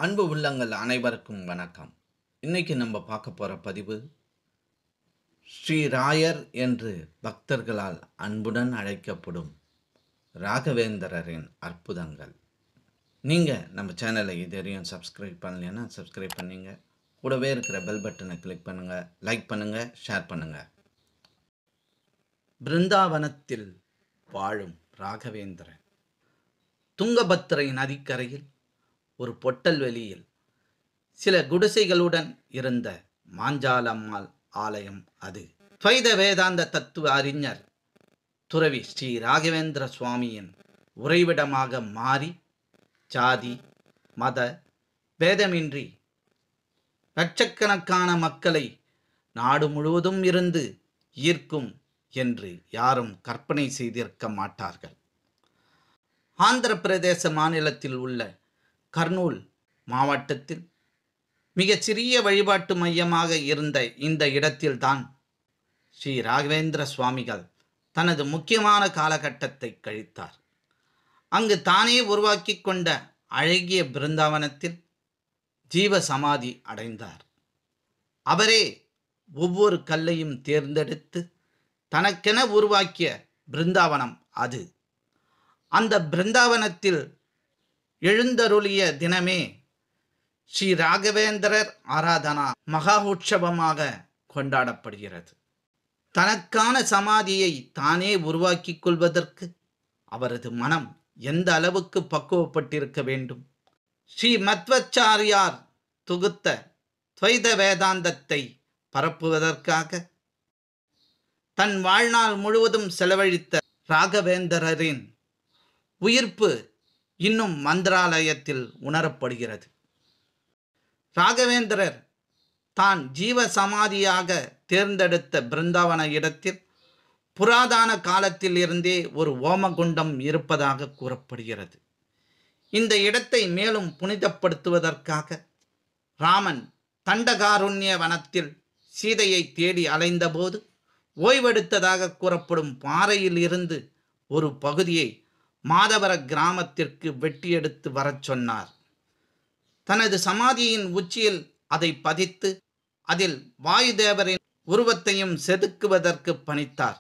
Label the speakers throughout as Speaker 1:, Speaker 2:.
Speaker 1: அன்பு உள்ளங்கள் அனைவருக்கும் வணக்கம். இன்னைக்கு நம்ம பார்க்க போற பதிவு ஸ்ரீ ராயர் என்று பக்தர்களால் அன்புடன் அழைக்கப்படும் ராகவேந்திரரின் அற்புதங்கள். நீங்க நம்ம சேனலை இதுவரையும் சப்ஸ்கிரைப் பண்ணலைன்னா சப்ஸ்கிரைப் பண்ணிங்க. கூடவே இருக்கிற பெல் பட்டனை கிளிக் பண்ணுங்க, லைக் பண்ணுங்க, ஷேர் பண்ணுங்க. பிருந்தாவனத்தில் வாழும் ராகவேந்திரன் துங்கபத்திரை நதிக்கரையில் ஒரு பொட்டல் வெளியில் சில குடிசைகளுடன் இருந்த மாஞ்சாலம்மாள் ஆலயம் அது. துவைத வேதாந்த தத்துவ அறிஞர் துறவி ஸ்ரீ ராகவேந்திர சுவாமியின் உறைவிடமாக மாறி ஜாதி மத பேதமின்றி லட்சக்கணக்கான மக்களை நாடு முழுவதும் இருந்து ஈர்க்கும் என்று யாரும் கற்பனை செய்திருக்க மாட்டார்கள். ஆந்திர பிரதேச மாநிலத்தில் உள்ள கர்னூல் மாவட்டத்தில் மிகச்சிறிய வழிபாட்டு மையமாக இருந்த இந்த இடத்தில்தான் ஸ்ரீ ராகவேந்திர சுவாமிகள் தனது முக்கியமான காலகட்டத்தை கழித்தார். அங்கு தானே உருவாக்கி கொண்ட அழகிய பிருந்தாவனத்தில் ஜீவ சமாதி அடைந்தார். அவரே ஒவ்வொரு கல்லையும் தேர்ந்தெடுத்து தனக்கென உருவாக்கிய பிருந்தாவனம் அது. அந்த பிருந்தாவனத்தில் எழுந்தருளிய தினமே ஸ்ரீ ராகவேந்திரர் ஆராதனா மகா உற்சவமாக கொண்டாடப்படுகிறது. தனக்கான சமாதியை தானே உருவாக்கிக் கொள்வதற்கு அவரது மனம் எந்த அளவுக்கு பக்குவப்பட்டிருக்க வேண்டும். ஸ்ரீ மத்வாச்சாரியார் தொகுத்த துவைத வேதாந்தத்தை பரப்புவதற்காக தன் வாழ்நாள் முழுவதும் செலவழித்த ராகவேந்திரரின் உயிர்ப்பு இன்னும் மந்திராலயத்தில் உணரப்படுகிறது. ராகவேந்திரர் தான் ஜீவ சமாதியாக தேர்ந்தெடுத்த பிருந்தாவன இடத்தில் புராதன காலத்தில் இருந்தே ஒரு ஓமகுண்டம் இருப்பதாக கூறப்படுகிறது. இந்த இடத்தை மேலும் புனிதப்படுத்துவதற்காக ராமன் தண்டகாருண்ய வனத்தில் சீதையை தேடி அலைந்தபோது ஓய்வெடுத்ததாக கூறப்படும் பாறையில் இருந்து ஒரு பகுதியை மாதவர கிராமத்திற்கு வெட்டி எடுத்து வரச் சொன்னார். தனது சமாதியின் உச்சியில் அதை பதித்து அதில் வாயுதேவரின் உருவத்தையும் செதுக்குவதற்கு பணித்தார்.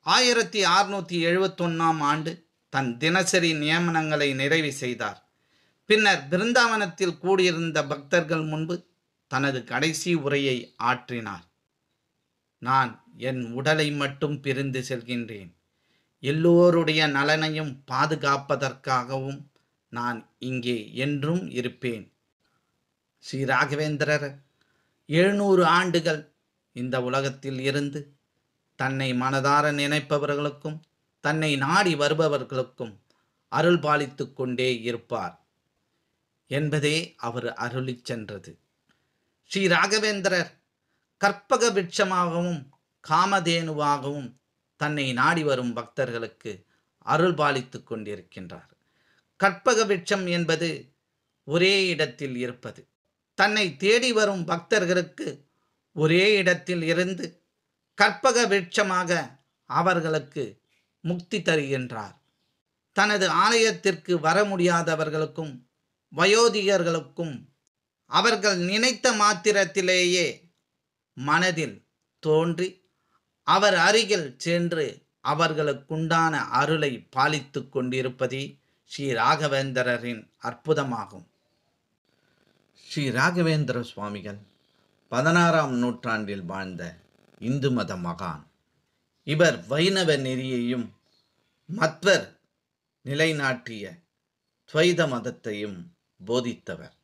Speaker 1: 1671 ஆண்டு தன் தினசரி நியமனங்களை நிறைவு செய்தார். பின்னர் பிருந்தாவனத்தில் கூடியிருந்த பக்தர்கள் முன்பு தனது கடைசி உரையை ஆற்றினார். நான் என் உடலை மட்டும் பிரிந்து செல்கின்றேன். எல்லோருடைய நலனையும் பாதுகாப்பதற்காகவும் நான் இங்கே என்றும் இருப்பேன். ஸ்ரீ ராகவேந்திரர் 700 ஆண்டுகள் இந்த உலகத்தில் இருந்து தன்னை மனதார நினைப்பவர்களுக்கும் தன்னை நாடி வருபவர்களுக்கும் அருள் பாலித்து கொண்டே இருப்பார் என்பதே அவர் அருளிச் சென்றது. ஸ்ரீ ராகவேந்திரர் கற்பக விருட்சமாகவும் காமதேனுவாகவும் தன்னை நாடி வரும் பக்தர்களுக்கு அருள் பாலித்து கொண்டிருக்கின்றார். கற்பக விருட்சம் என்பது ஒரே இடத்தில் இருப்பது. தன்னை தேடி வரும் பக்தர்களுக்கு ஒரே இடத்தில் இருந்து கற்பக விருட்சமாக அவர்களுக்கு முக்தி தருகின்றார். தனது ஆலயத்திற்கு வர முடியாதவர்களுக்கும் வயோதிகர்களுக்கும் அவர்கள் நினைத்த மாத்திரத்திலேயே மனதில் தோன்றி அவர் அருகில் சென்று அவர்களுக்குண்டான அருளை பாலித்து கொண்டிருப்பதே ஸ்ரீ ராகவேந்திரரின் அற்புதமாகும். ஸ்ரீ ராகவேந்திர சுவாமிகள் 16ஆம் நூற்றாண்டில் வாழ்ந்த இந்து மத மகான். இவர் வைணவ நெறியையும் மத்வர் நிலைநாட்டிய துவைத மதத்தையும் போதித்தவர்.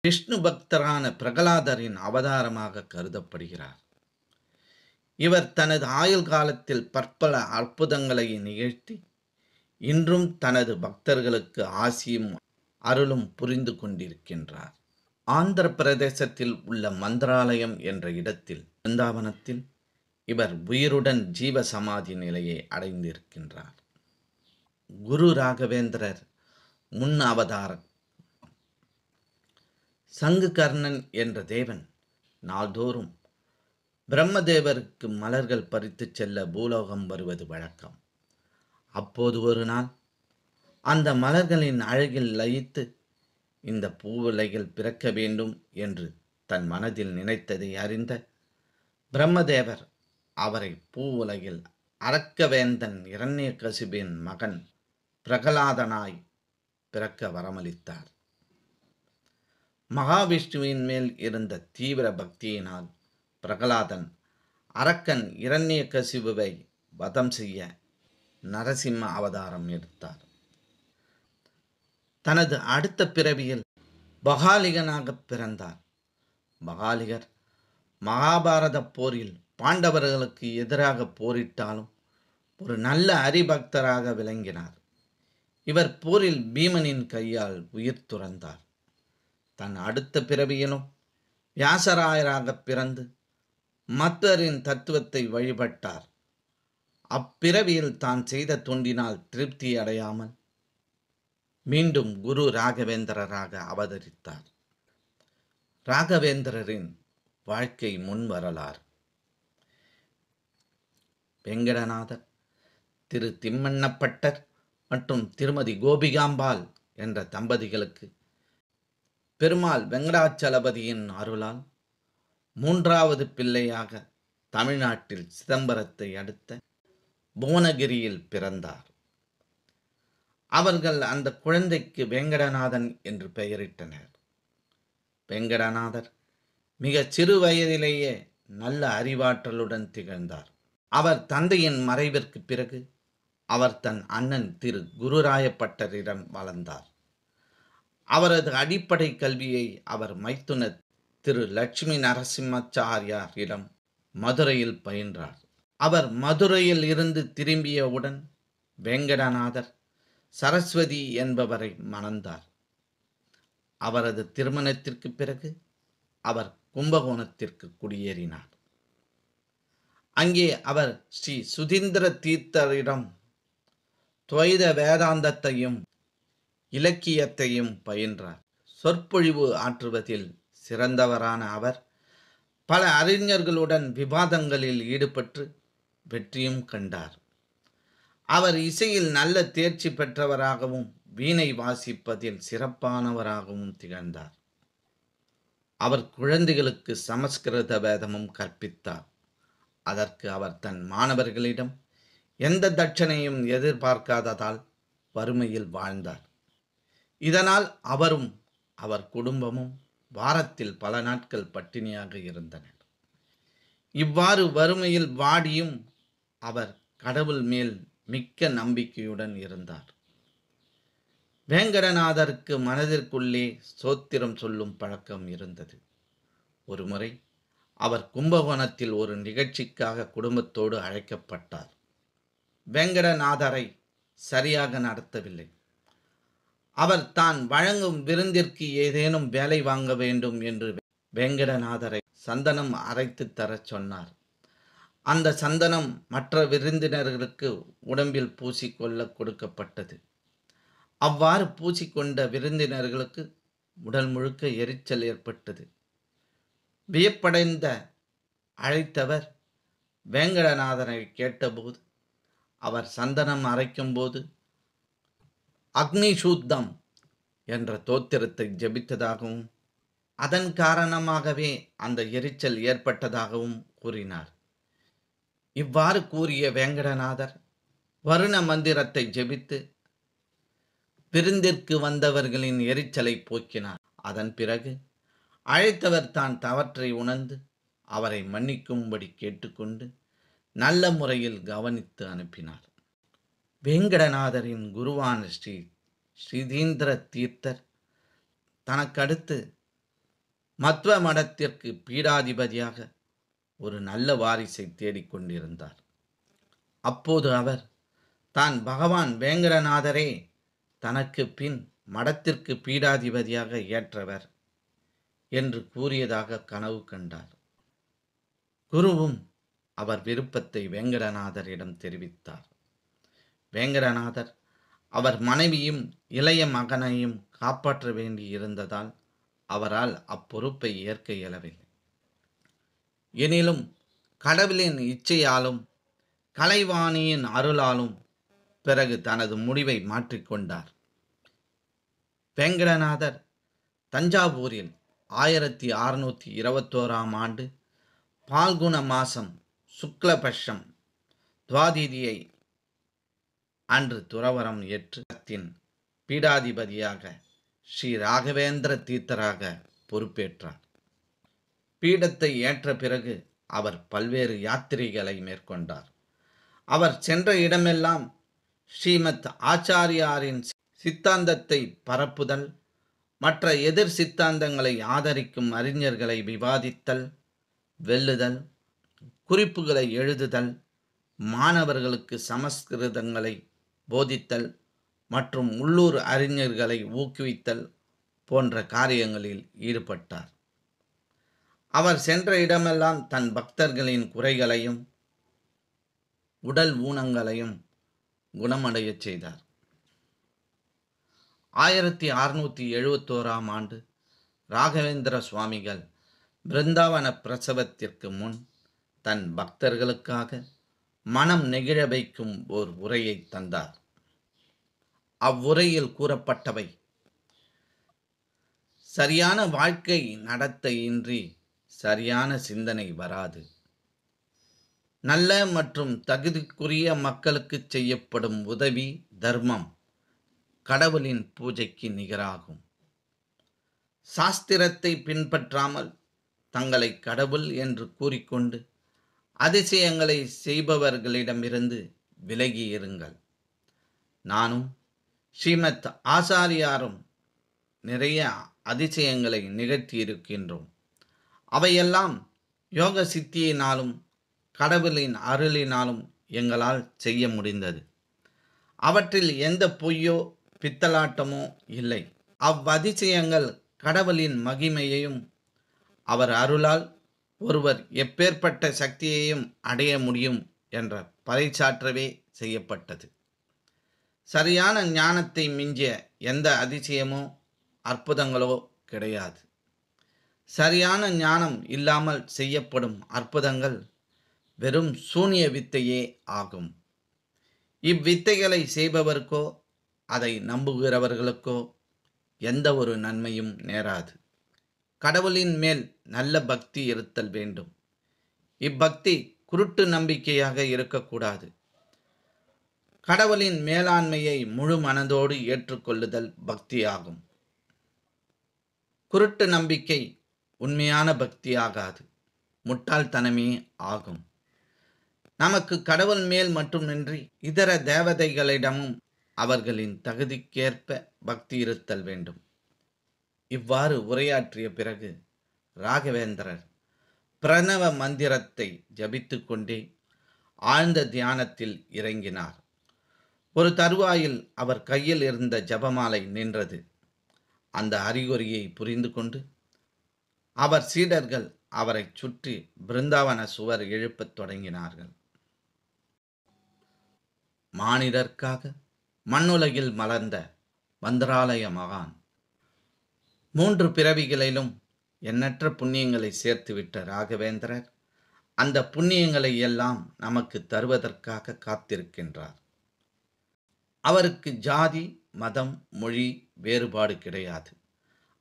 Speaker 1: விஷ்ணு பக்தரான பிரகலாதரின் அவதாரமாக கருதப்படுகிறார். இவர் தனது ஆயுள் காலத்தில் பற்பல அற்புதங்களை நிகழ்த்தி இன்றும் தனது பக்தர்களுக்கு ஆசியும் அருளும் புரிந்து கொண்டிருக்கின்றார். ஆந்திர பிரதேசத்தில் உள்ள மந்திராலயம் என்ற இடத்தில் பிருந்தாவனத்தில் இவர் உயிருடன் ஜீவ சமாதி நிலையை அடைந்திருக்கின்றார். குரு ராகவேந்திரர் முன் அவதாரம். சங்குகர்ணன் என்ற தேவன் நாள்தோறும் பிரம்மதேவருக்கு மலர்கள் பறித்து செல்ல பூலோகம் வருவது வழக்கம். அப்போது ஒரு நாள் அந்த மலர்களின் அழகில் லயித்து இந்த பூவுலகில் பிறக்க வேண்டும் என்று தன் மனதில் நினைத்ததை அறிந்த பிரம்மதேவர் அவரை பூவுலகில் அரக்கவேந்தன் இரண்யகசிபின் மகன் பிரகலாதனாய் பிறக்க வரமளித்தார். மகாவிஷ்ணுவின் மேல் இருந்த தீவிர பக்தியினால் பிரகலாதன் அரக்கன் இரண்யகசிபுவை வதம் செய்ய நரசிம்ம அவதாரம் எடுத்தார். தனது அடுத்த பிறவியில் பகாலிகனாக பிறந்தார். பகாலிகர் மகாபாரத போரில் பாண்டவர்களுக்கு எதிராக போரிட்டாலும் ஒரு நல்ல ஹரிபக்தராக விளங்கினார். இவர் போரில் பீமனின் கையால் உயிர் துறந்தார். தன் அடுத்த பிறவியிலும் வியாசராயராக பிறந்து மத்தரின் தத்துவத்தை வழிபட்டார். அப்பிறவியில் தான் செய்த தொண்டினால் திருப்தி அடையாமல் மீண்டும் குரு ராகவேந்திரராக அவதரித்தார். ராகவேந்திரரின் வாழ்க்கை முன் வரலாறு. வெங்கடநாதர், திரு திம்மண்ணப்பட்டர் மற்றும் திருமதி கோபிகாம்பாள் என்ற தம்பதிகளுக்கு பெருமாள் வெங்கடாச்சலபதியின் அருளால் மூன்றாவது பிள்ளையாக தமிழ்நாட்டில் சிதம்பரத்தை அடுத்த புவனகிரியில் பிறந்தார். அவர்கள் அந்த குழந்தைக்கு வெங்கடநாதன் என்று பெயரிட்டனர். வெங்கடநாதர் மிக சிறு வயதிலேயே நல்ல அறிவாற்றலுடன் திகழ்ந்தார். அவர் தந்தையின் மறைவிற்கு பிறகு அவர் தன் அண்ணன் திரு குருராயப்பட்டரிடம் வளர்ந்தார். அவரது அடிப்படை கல்வியை அவர் மைத்துனர் திரு லட்சுமி நரசிம்மாச்சாரியாரிடம் மதுரையில் பயின்றார். அவர் மதுரையில் இருந்து திரும்பியவுடன் வெங்கடநாதர் சரஸ்வதி என்பவரை மணந்தார். அவரது திருமணத்திற்கு பிறகு அவர் கும்பகோணத்திற்கு குடியேறினார். அங்கே அவர் ஸ்ரீ சுதீந்திர தீர்த்தரிடம் துவைத வேதாந்தத்தையும் இலக்கியத்தையும் பயின்றார். சொற்பொழிவு ஆற்றுவதில் சிறந்தவரான அவர் பல அறிஞர்களுடன் விவாதங்களில் ஈடுபட்டு வெற்றியும் கண்டார். அவர் இசையில் நல்ல தேர்ச்சி பெற்றவராகவும் வீணை வாசிப்பதில் சிறப்பானவராகவும் திகழ்ந்தார். அவர் குழந்தைகளுக்கு சமஸ்கிருத வேதமும் கற்பித்தார். அதற்கு அவர் தன் மாணவர்களிடம் எந்த தட்சணையும் எதிர்பார்க்காததால் வறுமையில் வாழ்ந்தார். இதனால் அவரும் அவர் குடும்பமும் வாரத்தில் பல நாட்கள் பட்டினியாக இருந்தனர். இவ்வாறு வறுமையில் வாடியும் அவர் கடவுள் மேல் மிக்க நம்பிக்கையுடன் இருந்தார். வேங்கடநாதருக்கு மனதிற்குள்ளே சோத்திரம் சொல்லும் பழக்கம் இருந்தது. ஒருமுறை அவர் கும்பகோணத்தில் ஒரு நிகழ்ச்சிக்காக குடும்பத்தோடு அழைக்கப்பட்டார். வேங்கடநாதரை சரியாக நடத்தவில்லை. அவர் தான் வழங்கும் விருந்திற்கு ஏதேனும் வேலை வாங்க வேண்டும் என்று வேங்கடநாதரை சந்தனம் அரைத்து தரச் சொன்னார். அந்த சந்தனம் மற்ற விருந்தினர்களுக்கு உடம்பில் பூசிக்கொள்ள கொடுக்கப்பட்டது. அவ்வாறு பூசிக்கொண்ட விருந்தினர்களுக்கு உடல் முழுக்க எரிச்சல் ஏற்பட்டது. வியப்படைந்த அழைத்தவர் வேங்கடநாதனை கேட்டபோது அவர் சந்தனம் அரைக்கும்போது அக்னி சூத்தம் என்ற தோத்திரத்தை ஜபித்ததாகவும் அதன் காரணமாகவே அந்த எரிச்சல் ஏற்பட்டதாகவும் கூறினார். இவ்வாறு கூறிய வேங்கடநாதர் வருண மந்திரத்தை ஜெபித்து விருந்திற்கு வந்தவர்களின் எரிச்சலை போக்கினார். அதன் பிறகு அழைத்தவர் தான் தவற்றை உணர்ந்து அவரை மன்னிக்கும்படி கேட்டுக்கொண்டு நல்ல முறையில் கவனித்து அனுப்பினார். வேங்கடநாதரின் குருவான ஸ்ரீ ஸ்ரீதீந்திர தீர்த்தர் தனக்கடுத்து மத்வ மடத்திற்கு பீடாதிபதியாக ஒரு நல்ல வாரிசை தேடிக்கொண்டிருந்தார். அப்போது அவர் தான் பகவான் வேங்கடநாதரே தனக்கு பின் மடத்திற்கு பீடாதிபதியாக ஏற்றவர் என்று கூறியதாக கனவு கண்டார். குருவும் அவர் விருப்பத்தை வேங்கடநாதரிடம் தெரிவித்தார். வேங்கடநாதர் அவர் மனைவியும் இளைய மகனையும் காப்பாற்ற வேண்டி இருந்ததால் அவரால் அப்பொறுப்பை ஏற்க இயலவில்லை. எனினும் கடவுளின் இச்சையாலும் கலைவாணியின் அருளாலும் பிறகு தனது முடிவை மாற்றிக்கொண்டார். வேங்கடநாதர் தஞ்சாவூரில் 1621 ஆண்டு பால்குண மாசம் சுக்லபட்சம் துவாதிதியை அன்று துறவரம் ஏற்று பீடாதிபதியாக ஸ்ரீ ராகவேந்திர தீர்த்தராக பொறுப்பேற்றார். பீடத்தை ஏற்ற பிறகு அவர் பல்வேறு யாத்திரைகளை மேற்கொண்டார். அவர் சென்ற இடமெல்லாம் ஸ்ரீமத் ஆச்சாரியாரின் சித்தாந்தத்தை பரப்புதல், மற்ற எதிர் சித்தாந்தங்களை ஆதரிக்கும் அறிஞர்களை விவாதித்தல், வெல்லுதல், குறிப்புகளை எழுதுதல், மாணவர்களுக்கு சமஸ்கிருதங்களை போதித்தல் மற்றும் உள்ளூர் அறிஞர்களை ஊக்குவித்தல் போன்ற காரியங்களில் ஈடுபட்டார். அவர் சென்ற இடமெல்லாம் தன் பக்தர்களின் குறைகளையும் உடல் ஊனங்களையும் குணமடையச் செய்தார். 1671 ஆண்டு ராகவேந்திர சுவாமிகள் பிருந்தாவன பிரசவத்திற்கு முன் தன் பக்தர்களுக்காக மனம் நெகிழ வைக்கும் ஓர் உரையை தந்தார். அவ்வுரையில் கூறப்பட்டவை: சரியான வாழ்க்கை நடத்தையின்றி சரியான சிந்தனை வராது. நல்ல மற்றும் தகுதிக்குரிய மக்களுக்கு செய்யப்படும் உதவி தர்மம் கடவுளின் பூஜைக்கு நிகராகும். சாஸ்திரத்தை பின்பற்றாமல் தங்களை கடவுள் என்று கூறிக்கொண்டு அதிசயங்களை செய்பவர்களிடமிருந்து விலகி இருங்கள். நானும் ஸ்ரீமத் ஆச்சாரியாரும் நிறைய அதிசயங்களை நிகழ்த்தியிருக்கின்றோம். அவையெல்லாம் யோக சித்தியினாலும் கடவுளின் அருளினாலும் எங்களால் செய்ய முடிந்தது. அவற்றில் எந்த பொய்யோ பித்தலாட்டமோ இல்லை. அவ்வதிசயங்கள் கடவுளின் மகிமையையும் அவர் அருளால் ஒருவர் எப்பேற்பட்ட சக்தியையும் அடைய முடியும் என்ற பறைசாற்றவே செய்யப்பட்டது. சரியான ஞானத்தை மிஞ்சிய எந்த அதிசயமோ அற்புதங்களோ கிடையாது. சரியான ஞானம் இல்லாமல் செய்யப்படும் அற்புதங்கள் வெறும் சூனிய வித்தையே ஆகும். இவ்வித்தைகளை செய்பவருக்கோ அதை நம்புகிறவர்களுக்கோ எந்த ஒரு நன்மையும் நேராது. கடவுளின் மேல் நல்ல பக்தி இருத்தல் வேண்டும். இப்பக்தி குருட்டு நம்பிக்கையாக இருக்கக்கூடாது. கடவுளின் மேலாண்மையை முழு மனதோடு ஏற்றுக்கொள்ளுதல் பக்தியாகும். குருட்டு நம்பிக்கை உண்மையான பக்தியாகாது, முட்டாள்தனமே ஆகும். நமக்கு கடவுள் மேல் மட்டுமின்றி இதர தேவதைகளிடமும் அவர்களின் தகுதிக்கேற்ப பக்தி இருத்தல் வேண்டும். இவ்வாறு உரையாற்றிய பிறகு ராகவேந்திரர் பிரணவ மந்திரத்தை ஜபித்து கொண்டே ஆழ்ந்த தியானத்தில் இறங்கினார். ஒரு தருவாயில் அவர் கையில் இருந்த ஜபமாலை நின்றது. அந்த அறிகுறியை புரிந்து கொண்டு அவர் சீடர்கள் அவரை சுற்றி பிருந்தாவன சுவர் எழுப்பத் தொடங்கினார்கள். மானிடர்க்காக மண்ணுலகில் மலர்ந்த மந்திராலய மகான் 3 பிறவிகளிலும் எண்ணற்ற புண்ணியங்களை சேர்த்துவிட்ட ராகவேந்திரர் அந்த புண்ணியங்களை எல்லாம் நமக்கு தருவதற்காக காத்திருக்கின்றார். அவருக்கு ஜாதி, மதம், மொழி வேறுபாடு கிடையாது.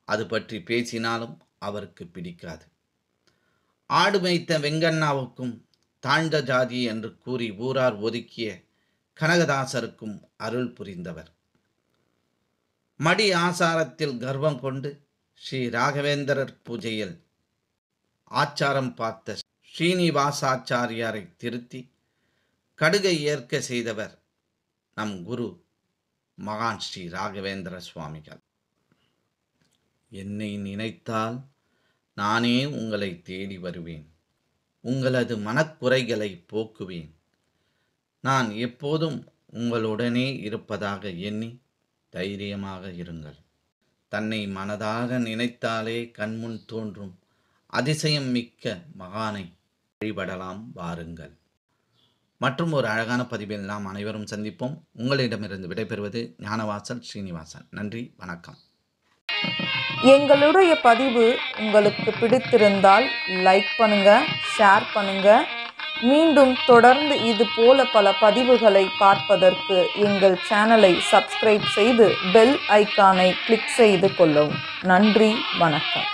Speaker 1: அது பற்றி பேசினாலும் அவருக்கு பிடிக்காது. ஆடு மேய்த்த வெங்கண்ணாவுக்கும் தாழ்ந்த ஜாதி என்று கூறி ஊரார் ஒதுக்கிய கனகதாசருக்கும் அருள் புரிந்தவர். மடி ஆசாரத்தில் கர்வம் கொண்டு ஸ்ரீ ராகவேந்திரர் பூஜையில் ஆச்சாரம் பார்த்த ஸ்ரீனிவாசாச்சாரியாரை திருத்தி கடுகை ஏற்க செய்தவர் நம் குரு மகான் ஸ்ரீ ராகவேந்திர சுவாமிகள். என்னை நினைத்தால் நானே உங்களை தேடி வருவேன். உங்களது மனக்குறைகளை போக்குவேன். நான் எப்போதும் உங்களுடனே இருப்பதாக எண்ணி தைரியமாக இருங்கள். தன்னை மனதாக நினைத்தாலே கண்முன் தோன்றும் அதிசயம் மிக்க மகானை வழிபடலாம் வாருங்கள். மற்றும் ஒரு அழகான பதிவில் நாம் அனைவரும் சந்திப்போம். உங்களிடமிருந்து விடைபெறுவது ஞானவாசல் ஸ்ரீனிவாசன். நன்றி, வணக்கம்.
Speaker 2: எங்களுடைய பதிவு உங்களுக்கு பிடித்திருந்தால் லைக் பண்ணுங்க, ஷேர் பண்ணுங்க, மீண்டும் தொடர்ந்து இது போல பல பதிவுகளை பார்ப்பதற்கு எங்கள் சேனலை சப்ஸ்கிரைப் செய்து பெல் ஐக்கானை கிளிக் செய்து கொள்ளவும். நன்றி, வணக்கம்.